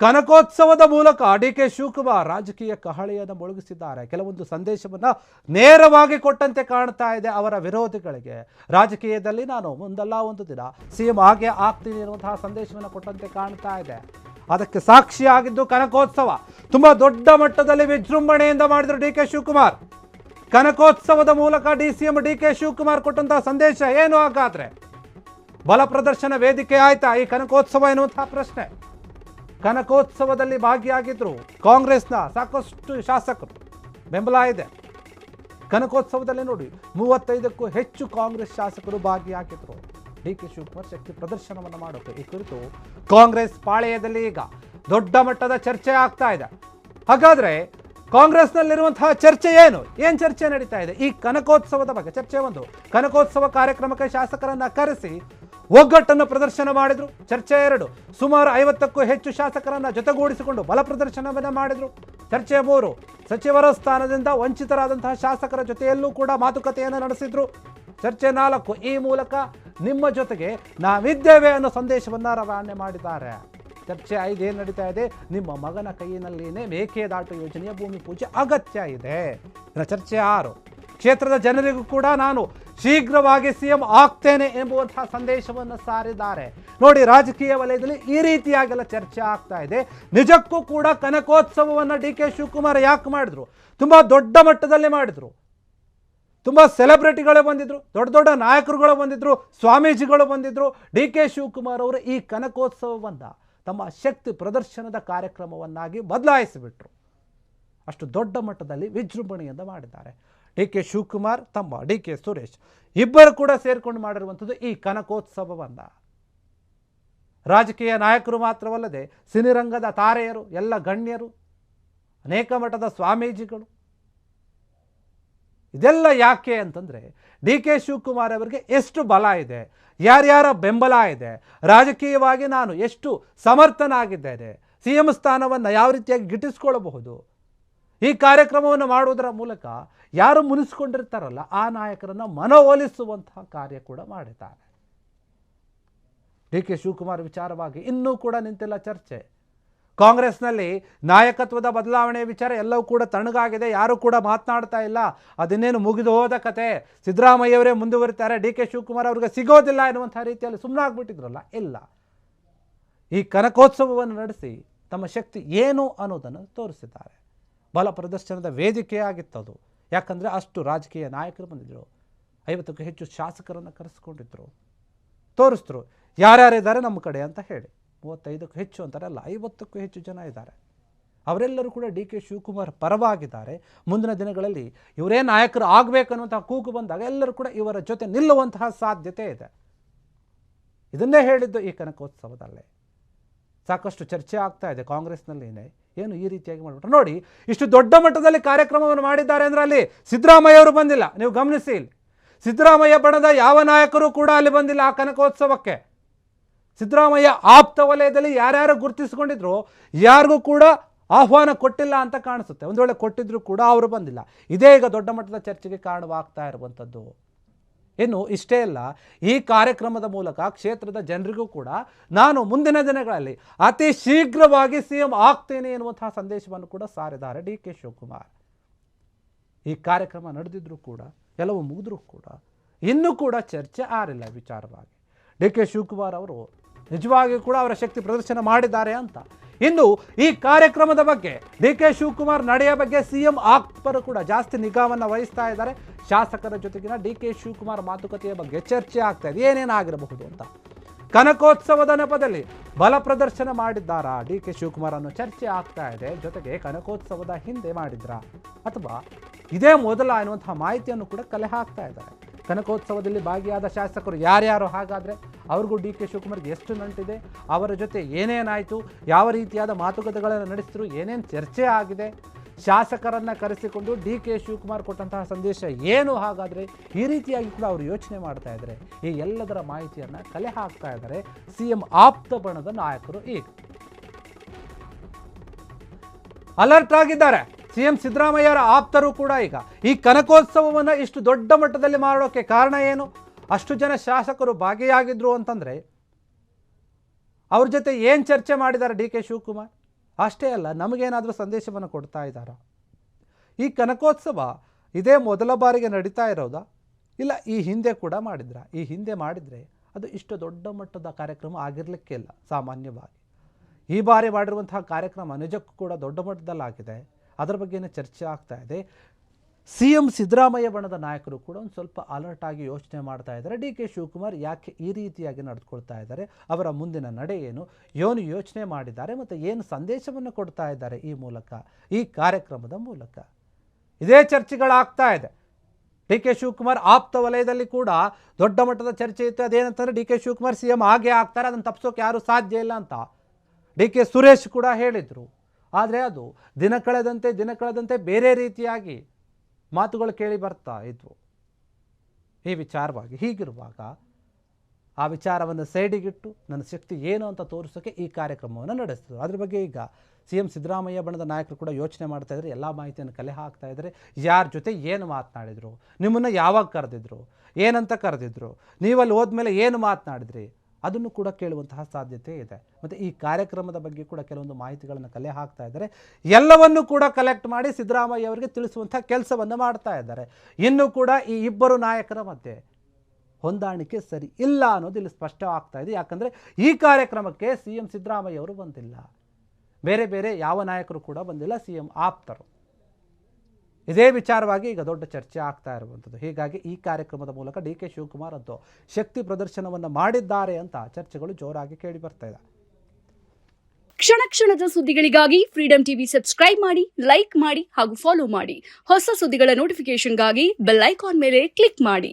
ಕನಕೋತ್ಸವದ ಮೂಲಕ ಡಿ.ಕೆ. ಶಿವಕುಮಾರ್ ರಾಜಕೀಯ ಕಹಳೆಯನ್ನು ಮೊಳಗಿಸಿದ್ದಾರೆ. ಕೆಲವೊಂದು ಸಂದೇಶವನ್ನು ನೇರವಾಗಿ ಕೊಟ್ಟಂತೆ ಕಾಣ್ತಾ ಇದೆ ಅವರ ವಿರೋಧಿಗಳಿಗೆ. ರಾಜಕೀಯದಲ್ಲಿ ನಾನು ಒಂದಲ್ಲ ಒಂದು ದಿನ ಸಿಎಂ ಹಾಗೆ ಆಗ್ತೀನಿ ಎನ್ನುವಂತಹ ಸಂದೇಶವನ್ನು ಕೊಟ್ಟಂತೆ ಕಾಣ್ತಾ ಇದೆ. ಅದಕ್ಕೆ ಸಾಕ್ಷಿಯಾಗಿದ್ದು ಕನಕೋತ್ಸವ. ತುಂಬಾ ದೊಡ್ಡ ಮಟ್ಟದಲ್ಲಿ ವಿಜೃಂಭಣೆಯಿಂದ ಮಾಡಿದ್ರು ಡಿ.ಕೆ. ಶಿವಕುಮಾರ್. ಕನಕೋತ್ಸವದ ಮೂಲಕ ಸಿಎಂ ಡಿ.ಕೆ. ಶಿವಕುಮಾರ್ ಕೊಟ್ಟಂತಹ ಸಂದೇಶ ಏನು? ಹಾಗಾದ್ರೆ ಬಲ ಪ್ರದರ್ಶನ ವೇದಿಕೆ ಆಯ್ತಾ ಈ ಕನಕೋತ್ಸವ ಎನ್ನುವಂತಹ ಪ್ರಶ್ನೆ. ಕನಕೋತ್ಸವದಲ್ಲಿ ಭಾಗಿಯಾಗಿದ್ರು ಕಾಂಗ್ರೆಸ್ನ ಸಾಕಷ್ಟು ಶಾಸಕರು, ಬೆಂಬಲ ಇದೆ. ಕನಕೋತ್ಸವದಲ್ಲಿ ನೋಡಿ 35ಕ್ಕೂ ಹೆಚ್ಚು ಕಾಂಗ್ರೆಸ್ ಶಾಸಕರು ಭಾಗಿಯಾಗಿದ್ರು. ಡಿ.ಕೆ. ಶಿವಕುಮಾರ್ ಶಕ್ತಿ ಪ್ರದರ್ಶನವನ್ನು ಮಾಡೋಕೆ ಈ ಕುರಿತು ಕಾಂಗ್ರೆಸ್ ಪಾಳೆಯದಲ್ಲಿ ಈಗ ದೊಡ್ಡ ಮಟ್ಟದ ಚರ್ಚೆ ಆಗ್ತಾ ಇದೆ. ಹಾಗಾದ್ರೆ ಕಾಂಗ್ರೆಸ್ನಲ್ಲಿರುವಂತಹ ಚರ್ಚೆ ಏನು ಚರ್ಚೆ ನಡೀತಾ ಇದೆ ಈ ಕನಕೋತ್ಸವದ ಬಗ್ಗೆ? ಚರ್ಚೆ ಒಂದು, ಕನಕೋತ್ಸವ ಕಾರ್ಯಕ್ರಮಕ್ಕೆ ಶಾಸಕರನ್ನ ಕರೆಸಿ ಒಗ್ಗಟ್ಟನ್ನು ಪ್ರದರ್ಶನ ಮಾಡಿದ್ರು. ಚರ್ಚೆ ಎರಡು, ಸುಮಾರು 50ಕ್ಕೂ ಹೆಚ್ಚು ಶಾಸಕರನ್ನ ಜೊತೆಗೂಡಿಸಿಕೊಂಡು ಬಲ ಪ್ರದರ್ಶನವನ್ನು ಮಾಡಿದ್ರು. ಚರ್ಚೆ ಮೂರು, ಸಚಿವರ ಸ್ಥಾನದಿಂದ ವಂಚಿತರಾದಂತಹ ಶಾಸಕರ ಜೊತೆಯಲ್ಲೂ ಕೂಡ ಮಾತುಕತೆಯನ್ನು ನಡೆಸಿದ್ರು. ಚರ್ಚೆ ನಾಲ್ಕು, ಈ ಮೂಲಕ ನಿಮ್ಮ ಜೊತೆಗೆ ನಾವಿದ್ದೇವೆ ಅನ್ನೋ ಸಂದೇಶವನ್ನ ರವಾನೆ ಮಾಡಿದ್ದಾರೆ. ಚರ್ಚೆ 5 ಏನು ನಡೀತಾ ಇದೆ? ನಿಮ್ಮ ಮಗನ ಕೈಯಿನಲ್ಲಿನೇ ಮೇಕೆದಾಟು ಯೋಜನೆಯ ಭೂಮಿ ಪೂಜೆ ಅಗತ್ಯ ಇದೆ. ಚರ್ಚೆ 6, ಕ್ಷೇತ್ರದ ಜನರಿಗೂ ಕೂಡ ನಾನು ಶೀಘ್ರವಾಗಿ ಸಿಎಂ ಆಗ್ತೇನೆ ಎಂಬುವಂತಹ ಸಂದೇಶವನ್ನು ಸಾರಿದ್ದಾರೆ. ನೋಡಿ, ರಾಜಕೀಯ ವಲಯದಲ್ಲಿ ಈ ರೀತಿಯಾಗೆಲ್ಲ ಚರ್ಚೆ ಆಗ್ತಾ ಇದೆ. ನಿಜಕ್ಕೂ ಕೂಡ ಕನಕೋತ್ಸವವನ್ನು ಡಿ.ಕೆ. ಶಿವಕುಮಾರ್ ಯಾಕೆ ಮಾಡಿದ್ರು? ತುಂಬಾ ದೊಡ್ಡ ಮಟ್ಟದಲ್ಲಿ ಮಾಡಿದ್ರು. ತುಂಬಾ ಸೆಲೆಬ್ರಿಟಿಗಳೇ ಬಂದಿದ್ರು, ದೊಡ್ಡ ದೊಡ್ಡ ನಾಯಕರುಗಳು ಬಂದಿದ್ರು, ಸ್ವಾಮೀಜಿಗಳು ಬಂದಿದ್ರು. ಡಿ.ಕೆ. ಶಿವಕುಮಾರ್ ಅವರು ಈ ಕನಕೋತ್ಸವವನ್ನು ತಮ್ಮ ಶಕ್ತಿ ಪ್ರದರ್ಶನದ ಕಾರ್ಯಕ್ರಮವನ್ನಾಗಿ ಬದಲಾಯಿಸಿಬಿಟ್ರು. ಅಷ್ಟು ದೊಡ್ಡ ಮಟ್ಟದಲ್ಲಿ ವಿಜೃಂಭಣೆಯಿಂದ ಮಾಡಿದ್ದಾರೆ. ಡಿ.ಕೆ. ಶಿವಕುಮಾರ್ ತಮ್ಮ ಡಿ.ಕೆ. ಸುರೇಶ್ ಇಬ್ಬರು ಕೂಡ ಸೇರ್ಕೊಂಡು ಮಾಡಿರುವಂಥದ್ದು ಈ ಕನಕೋತ್ಸವವನ್ನು. ರಾಜಕೀಯ ನಾಯಕರು ಮಾತ್ರವಲ್ಲದೆ ಸಿನಿರಂಗದ ತಾರೆಯರು, ಎಲ್ಲ ಗಣ್ಯರು, ಅನೇಕ ಮಟ್ಟದ ಸ್ವಾಮೀಜಿಗಳು. ಇದೆಲ್ಲ ಯಾಕೆ ಅಂತಂದರೆ ಡಿ.ಕೆ. ಶಿವಕುಮಾರ್ ಅವರಿಗೆ ಎಷ್ಟು ಬಲ ಇದೆ, ಯಾರ್ಯಾರ ಬೆಂಬಲ ಇದೆ, ರಾಜಕೀಯವಾಗಿ ನಾನು ಎಷ್ಟು ಸಮರ್ಥನಾಗಿದ್ದೇನೆ, ಸಿಎಂ ಸ್ಥಾನವನ್ನು ಯಾವ ರೀತಿಯಾಗಿ ಗಿಟ್ಟಿಸ್ಕೊಳ್ಳಬಹುದು, ಈ ಕಾರ್ಯಕ್ರಮವನ್ನು ಮಾಡುವುದರ ಮೂಲಕ ಯಾರು ಮುನಿಸ್ಕೊಂಡಿರ್ತಾರಲ್ಲ ಆ ನಾಯಕರನ್ನು ಮನವೊಲಿಸುವಂತಹ ಕಾರ್ಯ ಕೂಡ ಮಾಡಿದ್ದಾರೆ. ಡಿ.ಕೆ. ಶಿವಕುಮಾರ್ ವಿಚಾರವಾಗಿ ಇನ್ನೂ ಕೂಡ ನಿಂತಿಲ್ಲ ಚರ್ಚೆ. ಕಾಂಗ್ರೆಸ್ನಲ್ಲಿ ನಾಯಕತ್ವದ ಬದಲಾವಣೆ ವಿಚಾರ ಎಲ್ಲವೂ ಕೂಡ ತಣ್ಣಗಾಗಿದೆ, ಯಾರು ಕೂಡ ಮಾತನಾಡ್ತಾ ಇಲ್ಲ. ಅದನ್ನೇನು ಮುಗಿದು ಹೋದ ಕತೆ, ಸಿದ್ದರಾಮಯ್ಯವರೇ ಮುಂದುವರಿತಾರೆ, ಡಿ.ಕೆ. ಶಿವಕುಮಾರ್ ಅವ್ರಿಗೆ ಸಿಗೋದಿಲ್ಲ ಎನ್ನುವಂಥ ರೀತಿಯಲ್ಲಿ ಸುಮ್ಮನಾಗ್ಬಿಟ್ಟಿದ್ರಲ್ಲ. ಇಲ್ಲ, ಈ ಕನಕೋತ್ಸವವನ್ನು ನಡೆಸಿ ತಮ್ಮ ಶಕ್ತಿ ಏನು ಅನ್ನೋದನ್ನು ತೋರಿಸಿದ್ದಾರೆ. ಬಲ ಪ್ರದರ್ಶನದ ವೇದಿಕೆ ಆಗಿತ್ತದು. ಯಾಕಂದರೆ ಅಷ್ಟು ರಾಜಕೀಯ ನಾಯಕರು ಬಂದಿದ್ದರು, 50ಕ್ಕೂ ಹೆಚ್ಚು ಶಾಸಕರನ್ನು ಕರೆಸ್ಕೊಂಡಿದ್ರು, ತೋರಿಸಿದ್ರು ಯಾರ್ಯಾರಿದ್ದಾರೆ ನಮ್ಮ ಕಡೆ ಅಂತ ಹೇಳಿ. 35ಕ್ಕೂ ಹೆಚ್ಚು ಅಂತಾರಲ್ಲ, 50ಕ್ಕೂ ಹೆಚ್ಚು ಜನ ಇದ್ದಾರೆ. ಅವರೆಲ್ಲರೂ ಕೂಡ ಡಿ.ಕೆ. ಶಿವಕುಮಾರ್ ಪರವಾಗಿದ್ದಾರೆ. ಮುಂದಿನ ದಿನಗಳಲ್ಲಿ ಇವರೇ ನಾಯಕರು ಆಗಬೇಕನ್ನುವಂತಹ ಕೂಗು ಬಂದಾಗ ಎಲ್ಲರೂ ಕೂಡ ಇವರ ಜೊತೆ ನಿಲ್ಲುವಂತಹ ಸಾಧ್ಯತೆ ಇದೆ. ಇದನ್ನೇ ಹೇಳಿದ್ದು ಈ ಕನಕೋತ್ಸವದಲ್ಲೇ. ಸಾಕಷ್ಟು ಚರ್ಚೆ ಆಗ್ತಾ ಇದೆ ಕಾಂಗ್ರೆಸ್ನಲ್ಲಿನೇ, ಏನು ಈ ರೀತಿಯಾಗಿ ಮಾಡಿಬಿಟ್ರು. ನೋಡಿ, ಇಷ್ಟು ದೊಡ್ಡ ಮಟ್ಟದಲ್ಲಿ ಕಾರ್ಯಕ್ರಮವನ್ನು ಮಾಡಿದ್ದಾರೆ ಅಂದರೆ ಅಲ್ಲಿ ಸಿದ್ದರಾಮಯ್ಯ ಅವರು ಬಂದಿಲ್ಲ. ನೀವು ಗಮನಿಸಿ, ಇಲ್ಲಿ ಸಿದ್ದರಾಮಯ್ಯ ಬಣದ ಯಾವ ನಾಯಕರು ಕೂಡ ಅಲ್ಲಿ ಬಂದಿಲ್ಲ ಆ ಕನಕೋತ್ಸವಕ್ಕೆ. ಸಿದ್ದರಾಮಯ್ಯ ಆಪ್ತ ವಲಯದಲ್ಲಿ ಯಾರ್ಯಾರು ಗುರುತಿಸಿಕೊಂಡಿದ್ರು ಯಾರಿಗೂ ಕೂಡ ಆಹ್ವಾನ ಕೊಟ್ಟಿಲ್ಲ ಅಂತ ಕಾಣಿಸುತ್ತೆ. ಒಂದು ವೇಳೆ ಕೊಟ್ಟಿದ್ರು ಕೂಡ ಅವರು ಬಂದಿಲ್ಲ. ಇದೇ ಈಗ ದೊಡ್ಡ ಮಟ್ಟದ ಚರ್ಚೆಗೆ ಕಾರಣವಾಗ್ತಾ ಇರುವಂಥದ್ದು. ಇನ್ನು ಇಷ್ಟೇ ಅಲ್ಲ, ಈ ಕಾರ್ಯಕ್ರಮದ ಮೂಲಕ ಕ್ಷೇತ್ರದ ಜನರಿಗೂ ಕೂಡ ನಾನು ಮುಂದಿನ ದಿನಗಳಲ್ಲಿ ಅತಿ ಶೀಘ್ರವಾಗಿ ಸಿಎಂ ಆಗ್ತೇನೆ ಎನ್ನುವಂತಹ ಸಂದೇಶವನ್ನು ಕೂಡ ಸಾರಿದ್ದಾರೆ ಡಿ.ಕೆ. ಶಿವಕುಮಾರ್. ಈ ಕಾರ್ಯಕ್ರಮ ನಡೆದಿದ್ರು ಕೂಡ, ಎಲ್ಲವೂ ಮುಗಿದ್ರೂ ಕೂಡ ಇನ್ನೂ ಕೂಡ ಚರ್ಚೆ ಆರಿಲ್ಲ ವಿಚಾರವಾಗಿ. ಡಿ.ಕೆ. ಶಿವಕುಮಾರ್ ಅವರು ನಿಜವಾಗಿಯೂ ಕೂಡ ಅವರ ಶಕ್ತಿ ಪ್ರದರ್ಶನ ಮಾಡಿದ್ದಾರೆ ಅಂತ. ಇನ್ನು ಈ ಕಾರ್ಯಕ್ರಮದ ಬಗ್ಗೆ, ಡಿ.ಕೆ. ಶಿವಕುಮಾರ್ ನಡೆಯ ಬಗ್ಗೆ ಸಿಎಂ ಆಪ್ತರು ಕೂಡ ಜಾಸ್ತಿ ನಿಗಾವನ್ನು ವಹಿಸ್ತಾ ಇದ್ದಾರೆ. ಶಾಸಕರ ಜೊತೆಗಿನ ಡಿ.ಕೆ. ಶಿವಕುಮಾರ್ ಮಾತುಕತೆಯ ಬಗ್ಗೆ ಚರ್ಚೆ ಆಗ್ತಾ ಇದೆ, ಏನೇನಾಗಿರಬಹುದು ಅಂತ. ಕನಕೋತ್ಸವದ ನೆಪದಲ್ಲಿ ಬಲ ಪ್ರದರ್ಶನ ಮಾಡಿದ್ದಾರಾ ಡಿ.ಕೆ. ಶಿವಕುಮಾರ್ ಅನ್ನೋ ಚರ್ಚೆ ಆಗ್ತಾ ಇದೆ. ಜೊತೆಗೆ ಕನಕೋತ್ಸವದ ಹಿಂದೆ ಮಾಡಿದ್ರಾ ಅಥವಾ ಇದೇ ಮೊದಲ ಅನ್ನುವಂತಹ ಮಾಹಿತಿಯನ್ನು ಕೂಡ ಕಲೆ ಹಾಕ್ತಾ ಇದ್ದಾರೆ. ಕನಕೋತ್ಸವದಲ್ಲಿ ಭಾಗಿಯಾದ ಶಾಸಕರು ಯಾರ್ಯಾರು, ಹಾಗಾದರೆ ಅವ್ರಿಗೂ ಡಿ.ಕೆ. ಶಿವಕುಮಾರ್ಗೆ ಎಷ್ಟು ನಂಟಿದೆ, ಅವರ ಜೊತೆ ಏನೇನಾಯಿತು, ಯಾವ ರೀತಿಯಾದ ಮಾತುಕತೆಗಳನ್ನು ನಡೆಸಿದ್ರು, ಏನೇನು ಚರ್ಚೆ ಆಗಿದೆ, ಶಾಸಕರನ್ನು ಕರೆಸಿಕೊಂಡು ಡಿ.ಕೆ. ಶಿವಕುಮಾರ್ ಕೊಟ್ಟಂತಹ ಸಂದೇಶ ಏನು, ಹಾಗಾದರೆ ಈ ರೀತಿಯಾಗಿ ಕೂಡ ಅವರು ಯೋಚನೆ ಮಾಡ್ತಾ ಇದ್ದಾರೆ. ಈ ಎಲ್ಲದರ ಮಾಹಿತಿಯನ್ನು ಕಲೆ ಹಾಕ್ತಾ ಇದ್ದಾರೆ ಸಿಎಂ ಆಪ್ತ ಬಣದ ನಾಯಕರು. ಈಗ ಅಲರ್ಟ್ ಆಗಿದ್ದಾರೆ ಸಿಎಂ ಸಿದ್ದರಾಮಯ್ಯರ ಆಪ್ತರು ಕೂಡ. ಈಗ ಈ ಕನಕೋತ್ಸವವನ್ನು ಇಷ್ಟು ದೊಡ್ಡ ಮಟ್ಟದಲ್ಲಿ ಮಾಡೋಕ್ಕೆ ಕಾರಣ ಏನು? ಅಷ್ಟು ಜನ ಶಾಸಕರು ಭಾಗಿಯಾಗಿದ್ರು ಅಂತಂದರೆ ಅವ್ರ ಜೊತೆ ಏನು ಚರ್ಚೆ ಮಾಡಿದ್ದಾರೆ ಡಿ.ಕೆ. ಶಿವಕುಮಾರ್? ಅಷ್ಟೇ ಅಲ್ಲ, ನಮಗೇನಾದರೂ ಸಂದೇಶವನ್ನು ಕೊಡ್ತಾ ಇದ್ದಾರಾ? ಈ ಕನಕೋತ್ಸವ ಇದೇ ಮೊದಲ ಬಾರಿಗೆ ನಡೀತಾ ಇರೋದಾ, ಇಲ್ಲ ಈ ಹಿಂದೆ ಕೂಡ ಮಾಡಿದ್ರಾ? ಈ ಹಿಂದೆ ಮಾಡಿದರೆ ಅದು ಇಷ್ಟು ದೊಡ್ಡ ಮಟ್ಟದ ಕಾರ್ಯಕ್ರಮ ಆಗಿರಲಿಕ್ಕೆ ಇಲ್ಲ ಸಾಮಾನ್ಯವಾಗಿ. ಈ ಬಾರಿ ಮಾಡಿರುವಂತಹ ಕಾರ್ಯಕ್ರಮ ನಿಜಕ್ಕೂ ಕೂಡ ದೊಡ್ಡ ಮಟ್ಟದಲ್ಲಾಗಿದೆ. ಅದರ ಬಗ್ಗೆನೇ ಚರ್ಚೆ ಆಗ್ತಾ ಇದೆ. CM ಸಿದ್ದರಾಮಯ್ಯ ಬಣದ ನಾಯಕರು ಕೂಡ ಒಂದು ಸ್ವಲ್ಪ ಅಲರ್ಟ್ ಆಗಿ ಯೋಚನೆ ಮಾಡ್ತಾ ಇದ್ದಾರೆ. DK ಶಿವಕುಮಾರ್ ಯಾಕೆ ಈ ರೀತಿಯಾಗಿ ನಡೆದುಕೊಳ್ತಾ ಇದ್ದಾರೆ, ಅವರ ಮುಂದಿನ ನಡೆ ಏನು ಯೋಚನೆ ಮಾಡಿದ್ದಾರೆ ಮತ್ತು ಏನು ಸಂದೇಶವನ್ನು ಕೊಡ್ತಾ ಇದ್ದಾರೆ ಈ ಮೂಲಕ, ಈ ಕಾರ್ಯಕ್ರಮದ ಮೂಲಕ. ಇದೇ ಚರ್ಚೆಗಳಾಗ್ತಾ ಇದೆ. DK ಶಿವಕುಮಾರ್ ಆಪ್ತ ವಲಯದಲ್ಲಿ ಕೂಡ ದೊಡ್ಡ ಮಟ್ಟದ ಚರ್ಚೆ ಇತ್ತು. ಅದೇನಂತಂದರೆ DK ಶಿವಕುಮಾರ್ CM ಆಗೇ ಆಗ್ತಾರೆ, ಅದನ್ನು ತಪ್ಪಿಸೋಕೆ ಯಾರೂ ಸಾಧ್ಯ ಇಲ್ಲ ಅಂತ DK ಸುರೇಶ್ ಕೂಡ ಹೇಳಿದರು. ಆದರೆ ಅದು ದಿನ ಕಳೆದಂತೆ ಬೇರೆ ರೀತಿಯಾಗಿ ಮಾತುಗಳು ಕೇಳಿ ಬರ್ತಾ ಇದ್ವು ಈ ವಿಚಾರವಾಗಿ. ಹೀಗಿರುವಾಗ ಆ ವಿಚಾರವನ್ನು ಸೈಡಿಗಿಟ್ಟು ನನ್ನ ಶಕ್ತಿ ಏನು ಅಂತ ತೋರಿಸೋಕ್ಕೆ ಈ ಕಾರ್ಯಕ್ರಮವನ್ನು ನಡೆಸಿದ್ರು. ಅದ್ರ ಬಗ್ಗೆ ಈಗ CM ಸಿದ್ದರಾಮಯ್ಯ ಬಣದ ನಾಯಕರು ಕೂಡ ಯೋಚನೆ ಮಾಡ್ತಾ ಇದ್ದಾರೆ. ಎಲ್ಲ ಮಾಹಿತಿಯನ್ನು ಕಲೆ ಹಾಕ್ತಾ ಇದ್ದಾರೆ. ಯಾರ ಜೊತೆ ಏನು ಮಾತನಾಡಿದರು, ನಿಮ್ಮನ್ನು ಯಾವಾಗ ಕರೆದಿದ್ರು, ಏನಂತ ಕರೆದಿದ್ರು, ನೀವಲ್ಲಿ ಹೋದ್ಮೇಲೆ ಏನು ಮಾತನಾಡಿದ್ರಿ, ಅದನ್ನು ಕೂಡ ಕೇಳುವಂತಹ ಸಾಧ್ಯತೆ ಇದೆ. ಮತ್ತು ಈ ಕಾರ್ಯಕ್ರಮದ ಬಗ್ಗೆ ಕೂಡ ಕೆಲವೊಂದು ಮಾಹಿತಿಗಳನ್ನು ಕಲೆ ಹಾಕ್ತಾ ಇದ್ದಾರೆ. ಎಲ್ಲವನ್ನೂ ಕೂಡ ಕಲೆಕ್ಟ್ ಮಾಡಿ ಸಿದ್ದರಾಮಯ್ಯ ಅವರಿಗೆ ತಿಳಿಸುವಂಥ ಕೆಲಸವನ್ನು ಮಾಡ್ತಾ ಇದ್ದಾರೆ. ಇನ್ನೂ ಕೂಡ ಈ ಇಬ್ಬರು ನಾಯಕರ ಮಧ್ಯೆ ಹೊಂದಾಣಿಕೆ ಸರಿ ಇಲ್ಲ ಅನ್ನೋದು ಇಲ್ಲಿ ಸ್ಪಷ್ಟ ಆಗ್ತಾ ಇದೆ. ಯಾಕಂದರೆ ಈ ಕಾರ್ಯಕ್ರಮಕ್ಕೆ CM ಸಿದ್ದರಾಮಯ್ಯ ಅವರು ಬಂದಿಲ್ಲ, ಬೇರೆ ಯಾವ ನಾಯಕರು ಕೂಡ ಬಂದಿಲ್ಲ, CM ಆಪ್ತರು. ಇದೇ ವಿಚಾರವಾಗಿ ಈಗ ದೊಡ್ಡ ಚರ್ಚೆ ಆಗ್ತಾ ಇರುವಂಥದ್ದು. ಹೀಗಾಗಿ ಈ ಕಾರ್ಯಕ್ರಮದ ಮೂಲಕ DK ಶಿವಕುಮಾರ್ ಅಂತೂ ಶಕ್ತಿ ಪ್ರದರ್ಶನವನ್ನು ಮಾಡಿದ್ದಾರೆ ಅಂತ ಚರ್ಚೆಗಳು ಜೋರಾಗಿ ಕೇಳಿ ಬರ್ತಾ ಇದೆ. ಕ್ಷಣದ ಸುದ್ದಿಗಳಿಗಾಗಿ ಫ್ರೀಡಂ ಟಿವಿ ಸಬ್ಸ್ಕ್ರೈಬ್ ಮಾಡಿ, ಲೈಕ್ ಮಾಡಿ ಹಾಗೂ ಫಾಲೋ ಮಾಡಿ. ಹೊಸ ಸುದ್ದಿಗಳ ನೋಟಿಫಿಕೇಶನ್ಗಾಗಿ ಬೆಲ್ ಐಕಾನ್ ಮೇಲೆ ಕ್ಲಿಕ್ ಮಾಡಿ.